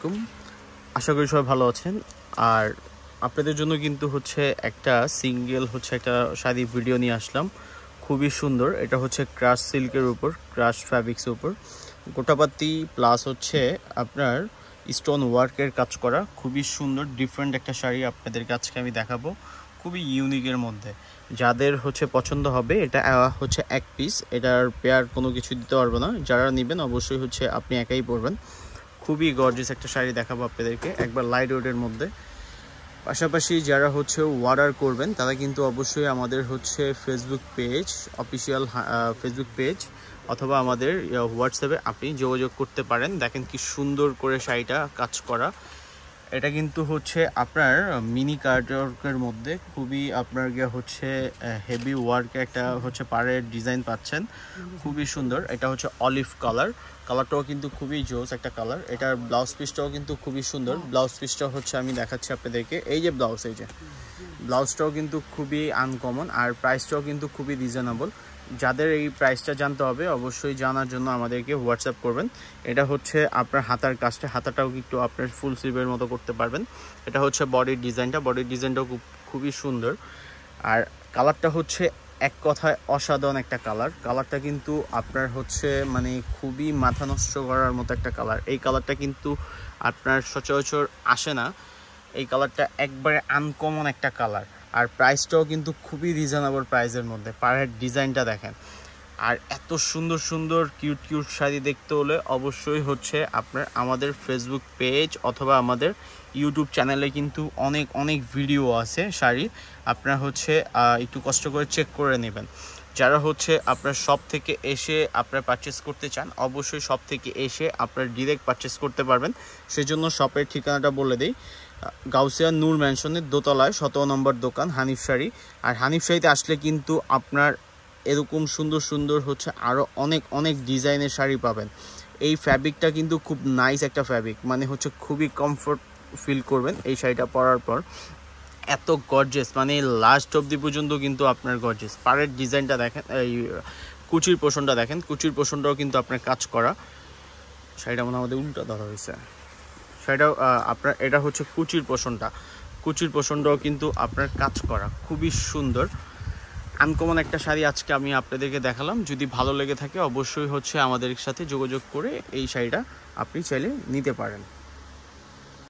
আলাইকুম। আশা করি সবাই ভালো আছেন। আর আপনাদের জন্য কিন্তু হচ্ছে একটা সিঙ্গেল হচ্ছে একটা শাড়ি ভিডিও নিয়ে আসলাম, খুবই সুন্দর। এটা হচ্ছে ক্রাশ সিল্কের উপর, ক্রাশ ফ্যাব্রিক্সের উপর গোটাপাতি প্লাস হচ্ছে আপনার স্টোন ওয়ার্কের কাজ করা, খুবই সুন্দর ডিফারেন্ট একটা শাড়ি আপনাদের কাছে আমি দেখাবো, খুবই ইউনিকের মধ্যে। যাদের হচ্ছে পছন্দ হবে, এটা হচ্ছে এক পিস, এটার পেয়ার কোনো কিছু দিতে পারবো না। যারা নেবেন অবশ্যই হচ্ছে আপনি একাই পরবেন। খুবই গর্জিয়াস একটা শাড়ি দেখাবো আপনাদেরকে, একবার লাইট ওয়েটের মধ্যে। পাশাপাশি যারা হচ্ছে অর্ডার করবেন তারা কিন্তু অবশ্যই আমাদের হচ্ছে Facebook page, official Facebook page অথবা আমাদের হোয়াটসঅ্যাপে আপনি যোগাযোগ করতে পারেন। দেখেন কি সুন্দর করে শাড়িটা কাজ করা। এটা কিন্তু হচ্ছে আপনার মিনি কাটওয়ার্কের মধ্যে খুবই আপনার গিয়ে হচ্ছে হেভি ওয়ার্কে একটা হচ্ছে পাড়ের ডিজাইন পাচ্ছেন, খুবই সুন্দর। এটা হচ্ছে অলিভ কালারটাও কিন্তু খুবই জোস একটা কালার। এটার ব্লাউজ পিসটাও কিন্তু খুবই সুন্দর। ব্লাউজ পিসটা হচ্ছে আমি দেখাচ্ছি আপনাদেরকে, এই যে ব্লাউজ, এই যে ব্লাউজটাও কিন্তু খুবই আনকমন, আর প্রাইসটাও কিন্তু খুবই রিজনেবল। যাদের এই প্রাইসটা জানতে হবে অবশ্যই জানার জন্য আমাদেরকে হোয়াটসঅ্যাপ করবেন। এটা হচ্ছে আপনার হাতার কাজটা, হাতাটাও একটু আপনার ফুল স্লিভের মতো করতে পারবেন। এটা হচ্ছে বডির ডিজাইনটাও খুবই সুন্দর। আর কালারটা হচ্ছে এক কথায় অসাধারণ একটা কালারটা কিন্তু আপনার হচ্ছে মানে খুবই মাথা নষ্ট করার মতো একটা কালার। এই কালারটা কিন্তু আপনার সচরাচর আসে না, এই কালারটা একবারে আনকমন একটা কালার। আর প্রাইসটাও কিন্তু খুবই রিজনেবল প্রাইসের মধ্যে। পাড়ের ডিজাইনটা দেখেন। আর এত সুন্দর সুন্দর কিউট শাড়ি দেখতে হলে অবশ্যই হচ্ছে আপনার আমাদের ফেসবুক পেজ অথবা আমাদের ইউটিউব চ্যানেলে কিন্তু অনেক ভিডিও আছে শাড়ি, আপনারা হচ্ছে একটু কষ্ট করে চেক করে নেবেন। যারা হচ্ছে আপনার শপ থেকে এসে আপনারা পারচেস করতে চান, অবশ্যই শপ থেকে এসে আপনারা ডিরেক্ট পারচেস করতে পারবেন। সেজন্য শপের ঠিকানাটা বলে দিই, গাউসিয়া নূর ম্যানশনের দোতলায় 17 নম্বর দোকান হানিফ শাড়ি। আর হানিফ শাড়িতে আসলে কিন্তু আপনার এরকম সুন্দর হচ্ছে আরও অনেক ডিজাইনের শাড়ি পাবেন। এই ফ্যাব্রিকটা কিন্তু খুব নাইস একটা ফ্যাব্রিক, মানে হচ্ছে খুবই কমফোর্ট ফিল করবেন এই শাড়িটা পরার পর। এত গর্জিয়াস, মানে লাস্ট অবধি পর্যন্ত কিন্তু আপনার গর্জিয়াস। পাড়ের ডিজাইনটা দেখেন, এই কুচির পোষণটা দেখেন, কুচির পোষণটাও কিন্তু আপনার কাজ করা। শাড়িটা মনে আমাদের উল্টা ধরা হয়েছে। শাড়িটাও আপনার এটা হচ্ছে কুচির পোষণটাও কিন্তু আপনার কাজ করা, খুবই সুন্দর আনকমন একটা শাড়ি আজকে আমি আপনাদেরকে দেখালাম। যদি ভালো লেগে থাকে অবশ্যই হচ্ছে আমাদের সাথে যোগাযোগ করে এই শাড়িটা আপনি চাইলে নিতে পারেন।